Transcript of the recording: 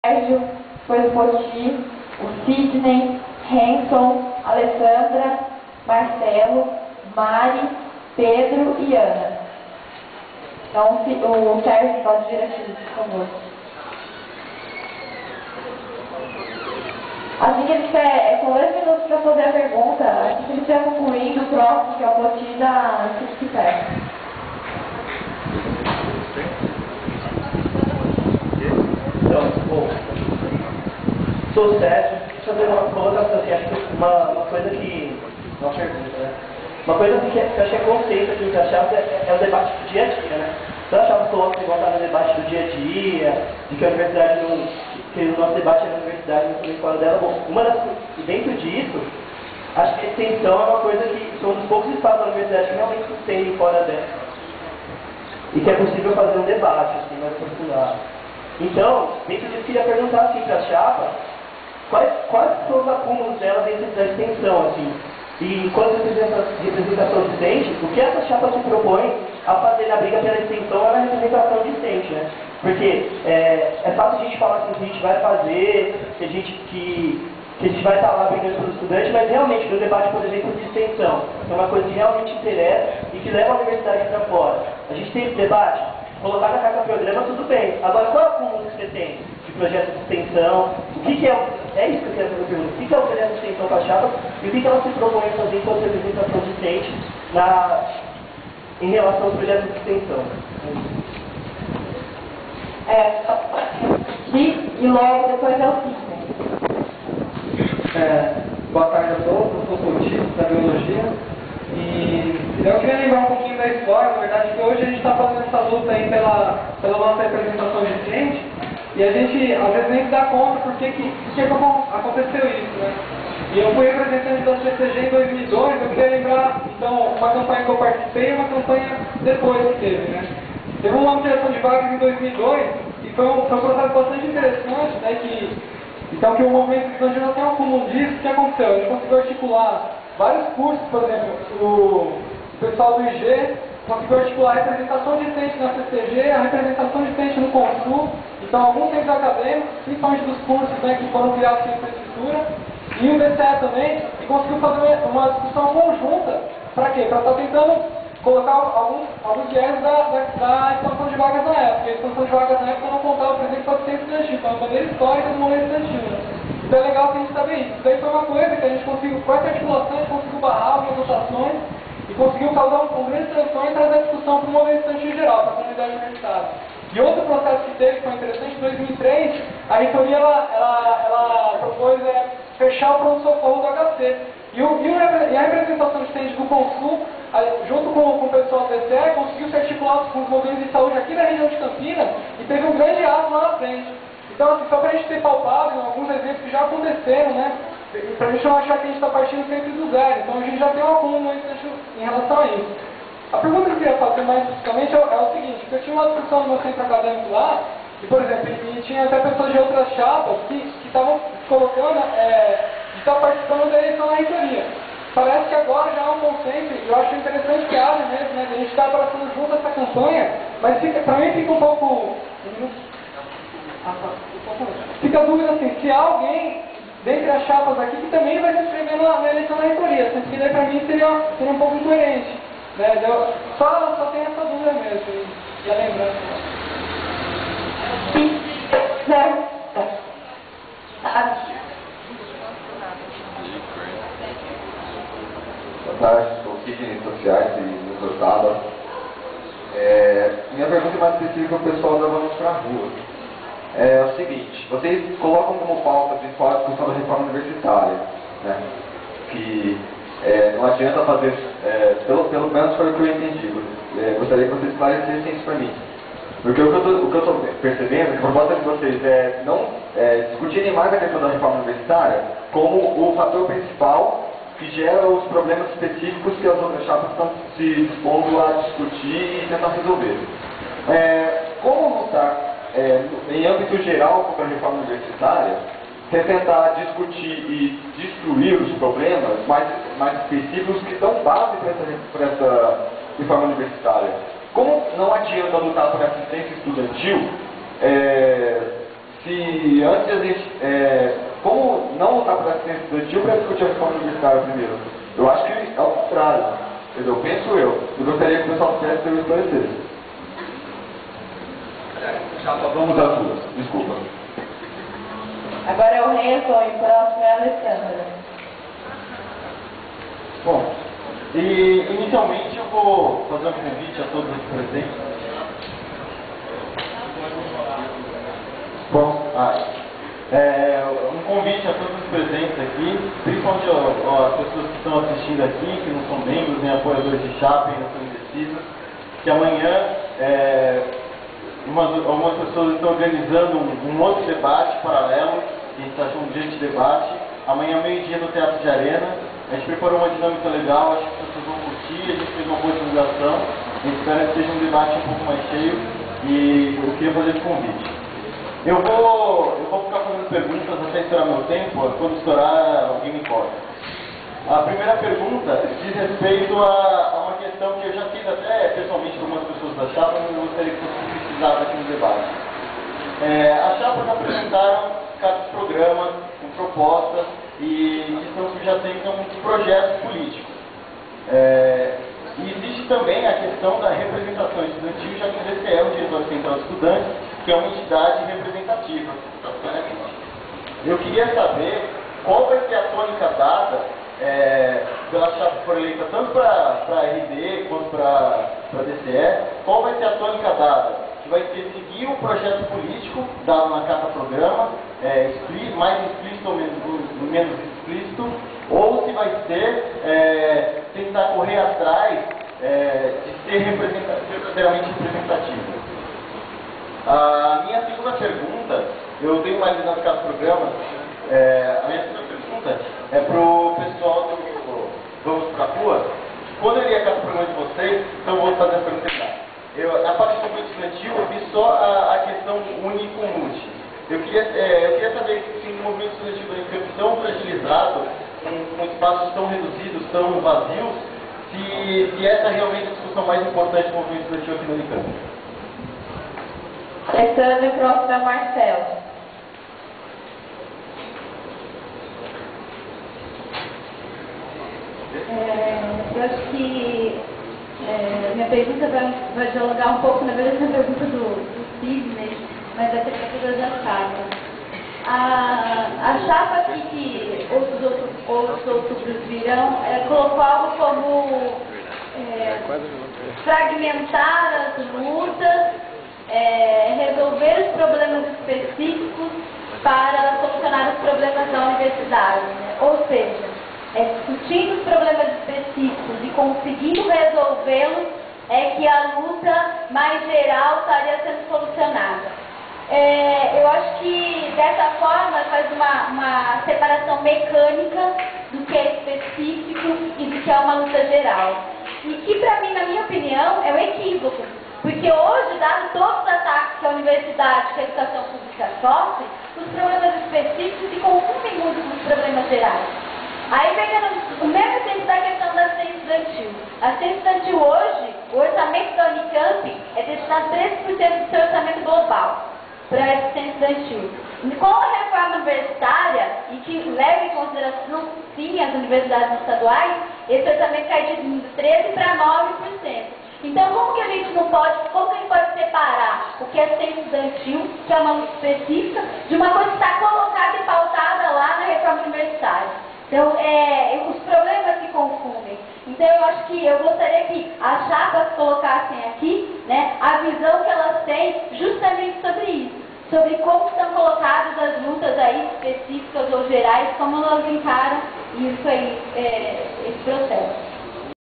Sérgio, depois o Poti, o Sidney, Hanson, Alessandra, Marcelo, Mari, Pedro e Ana. Então, o Sérgio pode vir aqui, por favor. Assim que ele tiver, são 2 minutos para fazer a pergunta. Assim que ele estiver concluindo, o próximo, que é o Poti, fique perto. Então, bom, sou o Sérgio, deixa eu fazer uma colocação assim, acho que uma coisa que, uma pergunta, né? Uma coisa assim, que eu achei conceito aqui que eu achava é o debate do dia a dia, né? Eu achava que o igual no debate do dia a dia, de que a universidade não, que o nosso debate é na universidade, não também fora dela. Bom, dentro disso, acho que a extensão é uma coisa que são um dos poucos espaços da universidade que realmente tem fora dela. E que é possível fazer um debate, assim, mais aprofundado. Então, dentro disso, eu queria perguntar assim para a chapa, quais são os acúmulos dela dentro da extensão, assim, e quanto representação discente, o que essa chapa se propõe a fazer na briga pela extensão é na representação discente, né? Porque é fácil a gente falar assim, que a gente vai fazer, que a gente vai estar lá brigando pelos estudantes, mas realmente no debate, por exemplo, de extensão, é uma coisa que realmente interessa e que leva a universidade para fora. A gente tem esse debate, colocar na carta programa, tudo bem. Agora, qual é o acúmulo que você tem de projeto de extensão? O que é isso que eu quero fazer a pergunta. O que é o projeto de extensão para a chapa e o que ela se propõe a fazer enquanto representação discente em relação aos projetos de extensão? E logo depois é o Sidney. Boa tarde a todos, eu sou o Poti, da Biologia. E eu queria lembrar um pouquinho da história, na verdade, que hoje a gente está fazendo essa luta aí pela nossa representação discente, e a gente às vezes nem se dá conta por que aconteceu isso, né? E eu fui representante da CCG em 2002, eu queria lembrar, então, uma campanha que eu participei e uma campanha depois que teve, né? Teve uma ampliação de vagas em 2002, e foi um processo bastante interessante, né, então que o movimento estudante já tem um acúmulo disso. O que aconteceu? A gente conseguiu articular vários cursos, por exemplo, o pessoal do IG conseguiu articular a representação discente na CCG, a representação discente no Consul, então alguns centros acadêmicos, principalmente dos cursos, né, que foram criados em infraestrutura, e o DCE também, e conseguiu fazer uma discussão conjunta. Para quê? Para estar tentando colocar alguns viés da expansão de vagas na época. A expansão de vagas na época não contava, por exemplo, com a assistência estudantil, então é uma bandeira histórica do movimento estudantil, né? Então é legal que a gente saber isso. Isso daí foi uma coisa que a gente conseguiu, com essa articulação, a gente conseguiu barrar algumas votações e conseguiu causar um grande transtorno e trazer a discussão para o movimento estudantil em geral, para a comunidade universitária. E outro processo que teve, que foi interessante, em 2003, a reitoria ela propôs fechar o pronto-socorro do HC. E a representação discente do Consul, junto com o pessoal do DCE, conseguiu se articular com os movimentos de saúde aqui da região de Campinas e teve um grande ato lá na frente. Então, assim, só para a gente ter palpável alguns exemplos que já aconteceram, né? Para a gente não achar que a gente está partindo sempre do zero. Então, a gente já tem um acúmulo em relação a isso. A pergunta que eu queria fazer mais especificamente é o seguinte: eu tinha uma discussão no meu centro acadêmico lá, e, por exemplo, e tinha até pessoas de outras chapas que estavam colocando, de estar participando da eleição na reitoria. Parece que agora já há um consenso, e eu acho interessante que haja mesmo, né? A gente está abraçando junto essa campanha, mas para mim fica um pouco. Fica a dúvida assim, se há alguém dentre as chapas aqui que também vai se inscrever na eleição da reitoria, sendo que daí para mim seria um pouco incoerente, né? Só tem essa dúvida mesmo, e a lembrança. Boa tarde, sou o Sidney Sociais e Doutorado. Minha pergunta é mais específica para o pessoal da Vamos para a Rua. É o seguinte: vocês colocam como pauta a principal discussão da reforma universitária, né? Que não adianta fazer, pelo menos foi o que eu entendi. Gostaria que vocês esclarecessem isso para mim. Porque o que eu estou percebendo é que a proposta de vocês é não discutirem mais a questão da reforma universitária como o fator principal que gera os problemas específicos que as outras chapas estão se dispondo a discutir e tentar resolver. Como lutar em âmbito geral contra a reforma universitária, sem tentar discutir e destruir os problemas mais específicos que dão base para essa reforma universitária? Como não adianta lutar por assistência estudantil se antes a gente, como não lutar por assistência estudantil para discutir a reforma universitária primeiro? Eu acho que é o contrário, entendeu? Penso eu. Eu gostaria que o pessoal tivesse seu esclarecer. Vamos às ruas, desculpa. Agora é o Renzo e o próximo é a Alessandra. Bom, e inicialmente eu vou fazer um convite a todos os presentes. Bom, um convite a todos os presentes aqui, principalmente as pessoas que estão assistindo aqui, que não são membros nem apoiadores de chapa, ainda são indecisas, que amanhã algumas pessoas estão organizando um outro debate paralelo, que a gente está chamando de debate, amanhã meio-dia no Teatro de Arena. A gente preparou uma dinâmica legal, acho que as pessoas vão curtir, a gente fez uma boa divulgação, a gente espera que seja um debate um pouco mais cheio e eu queria fazer esse convite. Eu vou ficar fazendo perguntas até estourar meu tempo, quando estourar alguém me corta. A primeira pergunta diz respeito a uma questão que eu já fiz até pessoalmente com algumas pessoas da chapa, mas eu gostaria que fosse precisado aqui no debate. As chapas apresentaram cada programa com propostas e que estão subjacentes a um projeto político. E existe também a questão da representação estudantil, já que o DCE, o Diretório Central de Estudantes, que é uma entidade representativa. Eu queria saber qual vai ser a tônica dada pela chapa que for eleita tanto para a RD quanto para a DCE, qual vai ser a tônica dada? Que vai ser seguir o projeto político dado na carta-programa, mais explícito ou menos explícito, ou se vai ser tentar correr atrás de ser verdadeiramente representativo. A minha segunda pergunta, eu tenho mais nas carta-programas, a minha segunda pergunta é para o pessoal do Vamos Pra Rua. Quando eu li a carta-programa de vocês, então eu vou fazer a pergunta final. Na parte do movimento estudantil, eu vi só a questão uni com multi. Eu queria saber se o movimento estudantil da Unicamp tão fragilizado, com espaços tão reduzidos, tão vazios, se essa é realmente a discussão mais importante do movimento estudantil aqui na Unicamp. Alessandra e o próximo é o Marcelo. Eu acho que minha pergunta vai dialogar um pouco, na verdade, na pergunta do Sidney, mas da perspectiva da chapa. A chapa aqui que outros outubros virão colocou algo como fragmentar as lutas, resolver os problemas específicos para solucionar os problemas da universidade. Né? Ou seja, discutindo os problemas específicos e conseguindo resolvê-los é que a luta mais geral estaria sendo solucionada. Eu acho que dessa forma faz uma separação mecânica do que é específico e do que é uma luta geral. E que para mim, na minha opinião, é um equívoco. Porque hoje, dado todos os ataques que a universidade, que a educação pública sofre, os problemas específicos se confundem muito com os problemas gerais. Aí pegando o mesmo exemplo da questão da assistência estudantil. A assistência estudantil hoje, o orçamento da Unicamp é destinado 13% do seu orçamento global para a assistência estudantil. Com a reforma universitária, e que leva em consideração, sim, as universidades estaduais, esse orçamento cai de 13% para 9%. Então, como que a gente pode separar o que é assistência estudantil, que é uma luta específica, de uma coisa que está colocada e pautada lá na reforma universitária? Então, os problemas se confundem. Então, eu acho que eu gostaria que as chapas colocassem aqui, né, a visão que elas têm justamente sobre isso, sobre como estão colocadas as lutas aí específicas ou gerais, como elas encaram isso aí, esse processo.